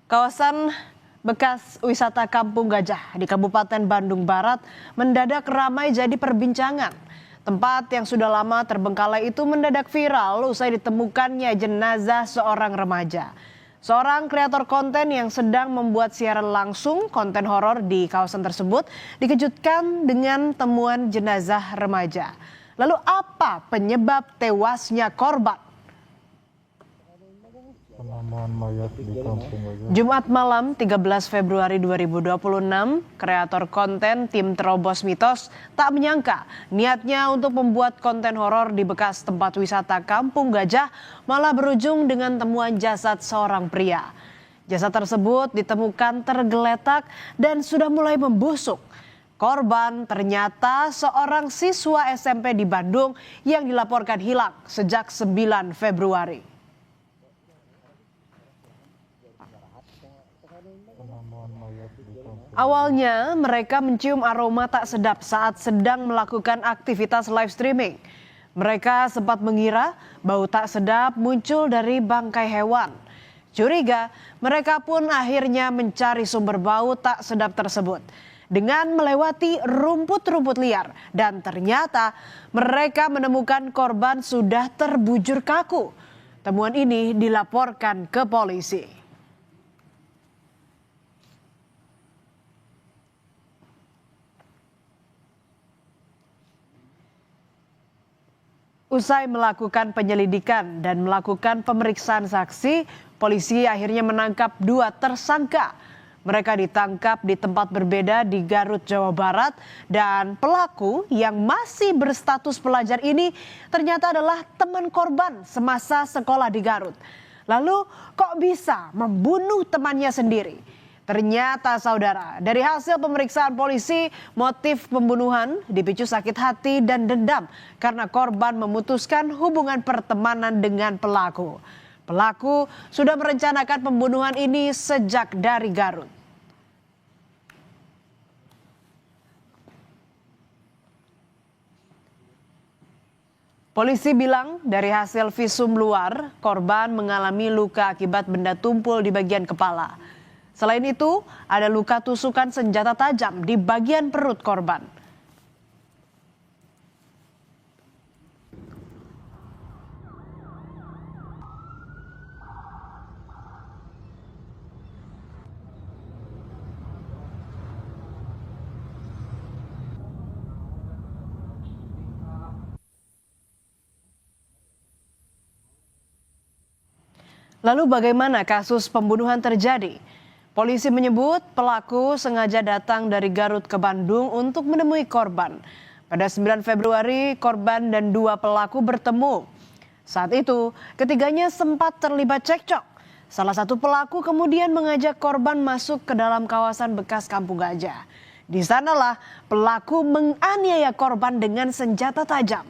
Kawasan bekas wisata Kampung Gajah di Kabupaten Bandung Barat mendadak ramai jadi perbincangan. Tempat yang sudah lama terbengkalai itu mendadak viral usai ditemukannya jenazah seorang remaja. Seorang kreator konten yang sedang membuat siaran langsung konten horor di kawasan tersebut dikejutkan dengan temuan jenazah remaja. Lalu apa penyebab tewasnya korban? Penemuan mayat di Kampung Gajah. Jumat malam 13 Februari 2026, kreator konten tim Terobos Mitos tak menyangka niatnya untuk membuat konten horor di bekas tempat wisata Kampung Gajah malah berujung dengan temuan jasad seorang pria. Jasad tersebut ditemukan tergeletak dan sudah mulai membusuk. Korban ternyata seorang siswa SMP di Bandung yang dilaporkan hilang sejak 9 Februari. Awalnya mereka mencium aroma tak sedap saat sedang melakukan aktivitas live streaming. Mereka sempat mengira bau tak sedap muncul dari bangkai hewan. Curiga, mereka pun akhirnya mencari sumber bau tak sedap tersebut dengan melewati rumput-rumput liar, dan ternyata mereka menemukan korban sudah terbujur kaku. Temuan ini dilaporkan ke polisi. Usai melakukan penyelidikan dan melakukan pemeriksaan saksi, polisi akhirnya menangkap 2 tersangka. Mereka ditangkap di tempat berbeda di Garut, Jawa Barat, dan pelaku yang masih berstatus pelajar ini ternyata adalah teman korban semasa sekolah di Garut. Lalu kok bisa membunuh temannya sendiri? Ternyata saudara, dari hasil pemeriksaan polisi, motif pembunuhan dipicu sakit hati dan dendam karena korban memutuskan hubungan pertemanan dengan pelaku. Pelaku sudah merencanakan pembunuhan ini sejak dari Garut. Polisi bilang dari hasil visum luar, korban mengalami luka akibat benda tumpul di bagian kepala. Selain itu, ada luka tusukan senjata tajam di bagian perut korban. Lalu bagaimana kasus pembunuhan terjadi? Polisi menyebut pelaku sengaja datang dari Garut ke Bandung untuk menemui korban. Pada 9 Februari, korban dan 2 pelaku bertemu. Saat itu, ketiganya sempat terlibat cekcok. Salah satu pelaku kemudian mengajak korban masuk ke dalam kawasan bekas Kampung Gajah. Di sanalah pelaku menganiaya korban dengan senjata tajam.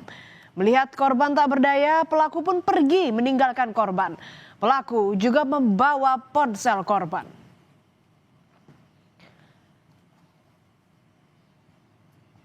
Melihat korban tak berdaya, pelaku pun pergi meninggalkan korban. Pelaku juga membawa ponsel korban.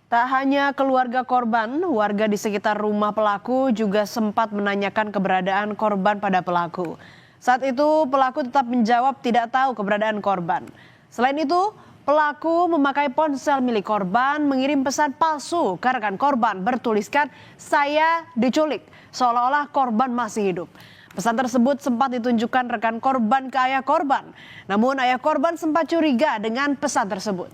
Tak hanya keluarga korban, warga di sekitar rumah pelaku juga sempat menanyakan keberadaan korban pada pelaku. Saat itu pelaku tetap menjawab tidak tahu keberadaan korban. Selain itu, pelaku memakai ponsel milik korban mengirim pesan palsu ke rekan korban bertuliskan "Saya diculik", seolah-olah korban masih hidup. Pesan tersebut sempat ditunjukkan rekan korban ke ayah korban. Namun ayah korban sempat curiga dengan pesan tersebut.